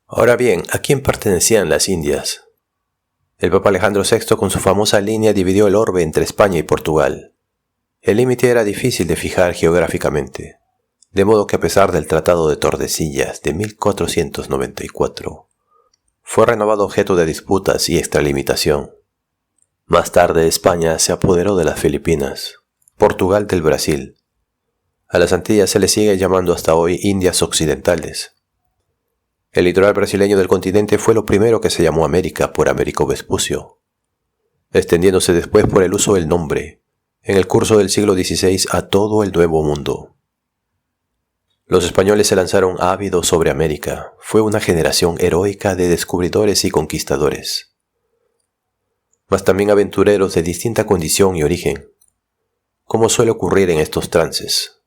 Ahora bien, ¿a quién pertenecían las Indias? El Papa Alejandro VI con su famosa línea dividió el orbe entre España y Portugal. El límite era difícil de fijar geográficamente, de modo que a pesar del Tratado de Tordesillas de 1494, fue renovado objeto de disputas y extralimitación. Más tarde España se apoderó de las Filipinas, Portugal del Brasil. A las Antillas se le sigue llamando hasta hoy Indias Occidentales. El litoral brasileño del continente fue lo primero que se llamó América por Américo Vespucio, extendiéndose después por el uso del nombre, en el curso del siglo XVI a todo el Nuevo Mundo. Los españoles se lanzaron ávidos sobre América. Fue una generación heroica de descubridores y conquistadores, mas también aventureros de distinta condición y origen. Como suele ocurrir en estos trances,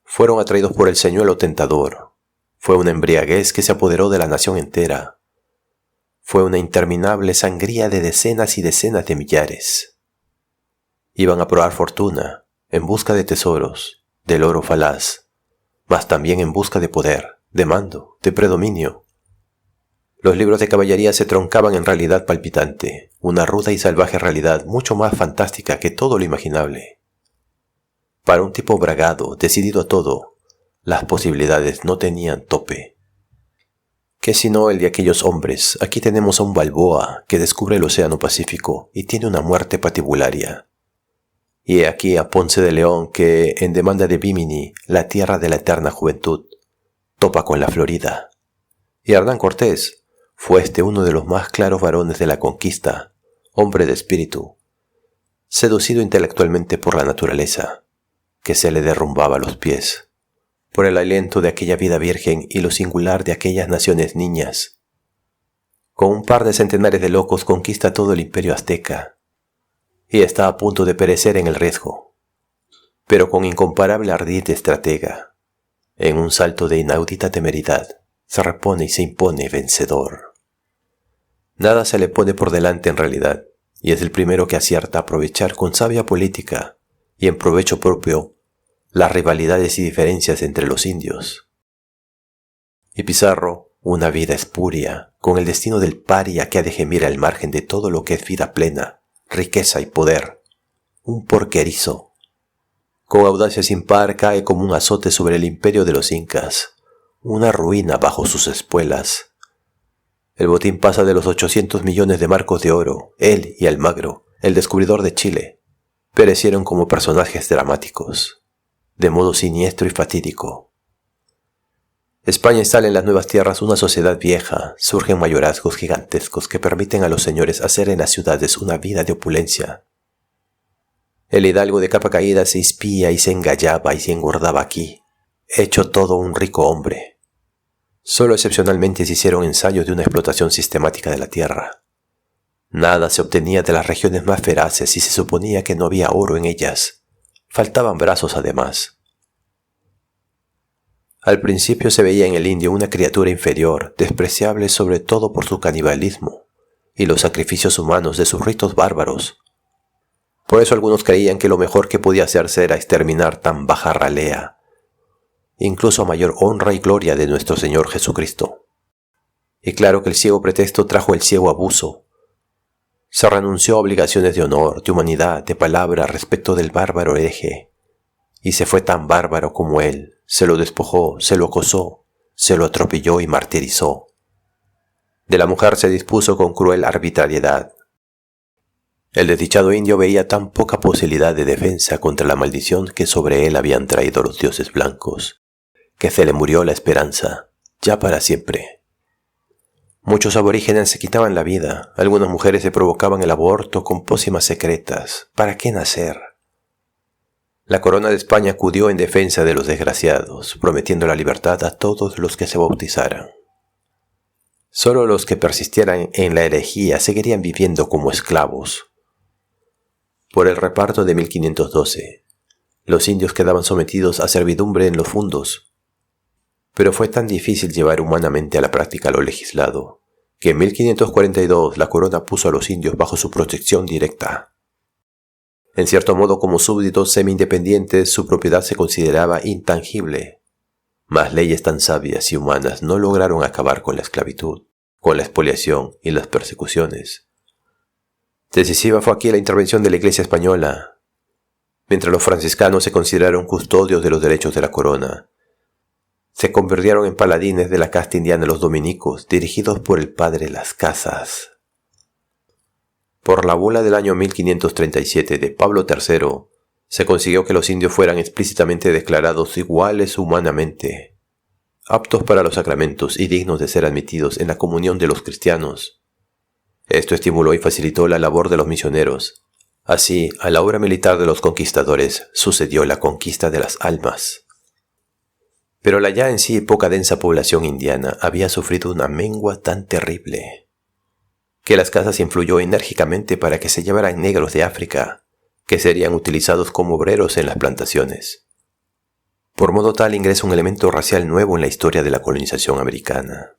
fueron atraídos por el señuelo tentador. Fue una embriaguez que se apoderó de la nación entera. Fue una interminable sangría de decenas y decenas de millares. Iban a probar fortuna, en busca de tesoros, del oro falaz, mas también en busca de poder, de mando, de predominio. Los libros de caballería se troncaban en realidad palpitante, una ruda y salvaje realidad mucho más fantástica que todo lo imaginable. Para un tipo bragado, decidido a todo, las posibilidades no tenían tope. ¿Qué sino el de aquellos hombres? Aquí tenemos a un Balboa que descubre el océano Pacífico y tiene una muerte patibularia. Y he aquí a Ponce de León que, en demanda de Bimini, la tierra de la eterna juventud, topa con la Florida. Y Hernán Cortés fue uno de los más claros varones de la conquista, hombre de espíritu, seducido intelectualmente por la naturaleza, que se le derrumbaba a los pies, por el aliento de aquella vida virgen y lo singular de aquellas naciones niñas. Con un par de centenares de locos conquista todo el imperio azteca, y está a punto de perecer en el riesgo, pero con incomparable ardid de estratega, en un salto de inaudita temeridad, se repone y se impone vencedor. Nada se le pone por delante en realidad, y es el primero que acierta a aprovechar con sabia política y en provecho propio las rivalidades y diferencias entre los indios. Y Pizarro, una vida espuria, con el destino del paria que ha de gemir al margen de todo lo que es vida plena, riqueza y poder, un porquerizo. Con audacia sin par cae como un azote sobre el imperio de los incas, una ruina bajo sus espuelas. El botín pasa de los 800 millones de marcos de oro. Él y Almagro, el descubridor de Chile, perecieron como personajes dramáticos, de modo siniestro y fatídico. España instala en las nuevas tierras una sociedad vieja, surgen mayorazgos gigantescos que permiten a los señores hacer en las ciudades una vida de opulencia. El hidalgo de capa caída se espía y se engallaba y se engordaba aquí, hecho todo un rico hombre. Solo excepcionalmente se hicieron ensayos de una explotación sistemática de la tierra. Nada se obtenía de las regiones más feraces y se suponía que no había oro en ellas. Faltaban brazos además. Al principio se veía en el indio una criatura inferior, despreciable sobre todo por su canibalismo y los sacrificios humanos de sus ritos bárbaros. Por eso algunos creían que lo mejor que podía hacerse era exterminar tan baja ralea, incluso a mayor honra y gloria de nuestro Señor Jesucristo. Y claro que el ciego pretexto trajo el ciego abuso. Se renunció a obligaciones de honor, de humanidad, de palabra respecto del bárbaro hereje, y se fue tan bárbaro como él, se lo despojó, se lo acosó, se lo atropelló y martirizó. De la mujer se dispuso con cruel arbitrariedad. El desdichado indio veía tan poca posibilidad de defensa contra la maldición que sobre él habían traído los dioses blancos, que se le murió la esperanza, ya para siempre. Muchos aborígenes se quitaban la vida, algunas mujeres se provocaban el aborto con pócimas secretas. ¿Para qué nacer? La corona de España acudió en defensa de los desgraciados, prometiendo la libertad a todos los que se bautizaran. Solo los que persistieran en la herejía seguirían viviendo como esclavos. Por el reparto de 1512, los indios quedaban sometidos a servidumbre en los fundos, pero fue tan difícil llevar humanamente a la práctica lo legislado, que en 1542 la corona puso a los indios bajo su protección directa. En cierto modo, como súbditos semi-independientes, su propiedad se consideraba intangible, Mas leyes tan sabias y humanas no lograron acabar con la esclavitud, con la expoliación y las persecuciones. Decisiva fue aquí la intervención de la Iglesia española. Mientras los franciscanos se consideraron custodios de los derechos de la corona, se convirtieron en paladines de la casta indiana los dominicos, dirigidos por el padre Las Casas. Por la bula del año 1537 de Pablo III, se consiguió que los indios fueran explícitamente declarados iguales humanamente, aptos para los sacramentos y dignos de ser admitidos en la comunión de los cristianos. Esto estimuló y facilitó la labor de los misioneros. Así, a la obra militar de los conquistadores sucedió la conquista de las almas. Pero la ya en sí poca densa población indiana había sufrido una mengua tan terrible, que Las Casas influyó enérgicamente para que se llevaran negros de África, que serían utilizados como obreros en las plantaciones. Por modo tal ingresa un elemento racial nuevo en la historia de la colonización americana.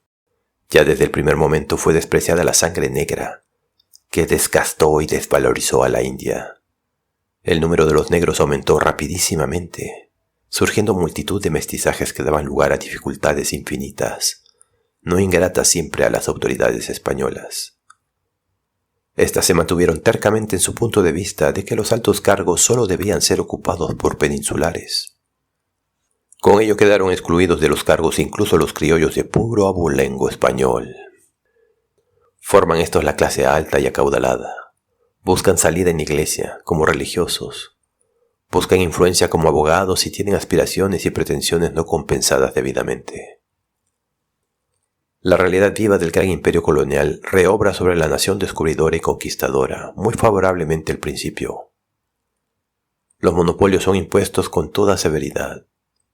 Ya desde el primer momento fue despreciada la sangre negra, que desgastó y desvalorizó a la India. El número de los negros aumentó rapidísimamente, surgiendo multitud de mestizajes que daban lugar a dificultades infinitas, no ingratas siempre a las autoridades españolas. Estas se mantuvieron tercamente en su punto de vista de que los altos cargos solo debían ser ocupados por peninsulares. Con ello quedaron excluidos de los cargos incluso los criollos de puro abolengo español. Forman estos la clase alta y acaudalada. Buscan salida en iglesia como religiosos. Buscan influencia como abogados y tienen aspiraciones y pretensiones no compensadas debidamente. La realidad viva del gran imperio colonial reobra sobre la nación descubridora y conquistadora muy favorablemente al principio. Los monopolios son impuestos con toda severidad,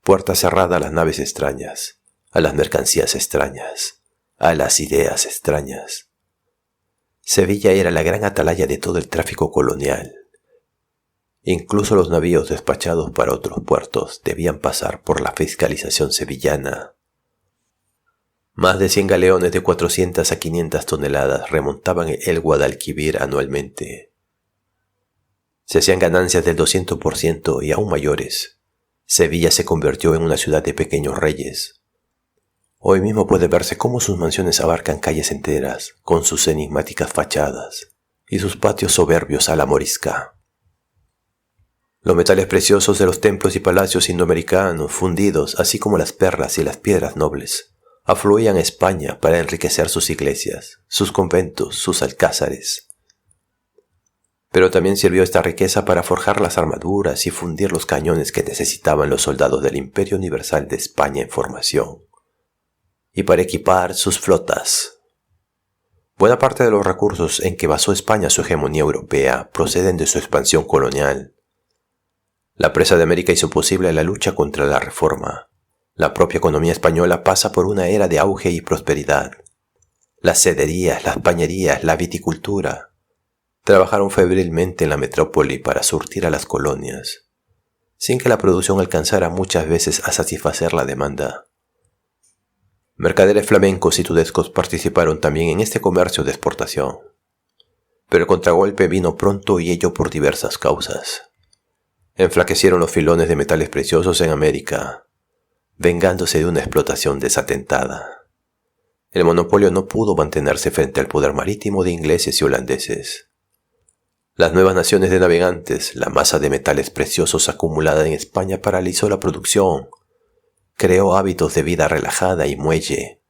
puerta cerrada a las naves extrañas, a las mercancías extrañas, a las ideas extrañas. Sevilla era la gran atalaya de todo el tráfico colonial. Incluso los navíos despachados para otros puertos debían pasar por la fiscalización sevillana. Más de 100 galeones de 400 a 500 toneladas remontaban el Guadalquivir anualmente. Se hacían ganancias del 200% y aún mayores. Sevilla se convirtió en una ciudad de pequeños reyes. Hoy mismo puede verse cómo sus mansiones abarcan calles enteras, con sus enigmáticas fachadas y sus patios soberbios a la morisca. Los metales preciosos de los templos y palacios indoamericanos fundidos, así como las perlas y las piedras nobles, afluían a España para enriquecer sus iglesias, sus conventos, sus alcázares. Pero también sirvió esta riqueza para forjar las armaduras y fundir los cañones que necesitaban los soldados del Imperio Universal de España en formación, y para equipar sus flotas. Buena parte de los recursos en que basó España su hegemonía europea proceden de su expansión colonial. La presa de América hizo posible la lucha contra la Reforma. La propia economía española pasa por una era de auge y prosperidad. Las sederías, las pañerías, la viticultura trabajaron febrilmente en la metrópoli para surtir a las colonias, sin que la producción alcanzara muchas veces a satisfacer la demanda. Mercaderes flamencos y tudescos participaron también en este comercio de exportación, pero el contragolpe vino pronto y ello por diversas causas. Enflaquecieron los filones de metales preciosos en América, vengándose de una explotación desatentada. El monopolio no pudo mantenerse frente al poder marítimo de ingleses y holandeses. Las nuevas naciones de navegantes, la masa de metales preciosos acumulada en España paralizó la producción, creó hábitos de vida relajada y muelle,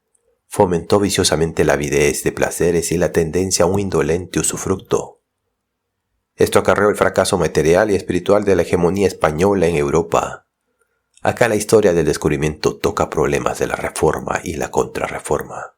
fomentó viciosamente la avidez de placeres y la tendencia a un indolente usufructo. Esto acarreó el fracaso material y espiritual de la hegemonía española en Europa. Acá la historia del descubrimiento toca problemas de la reforma y la contrarreforma.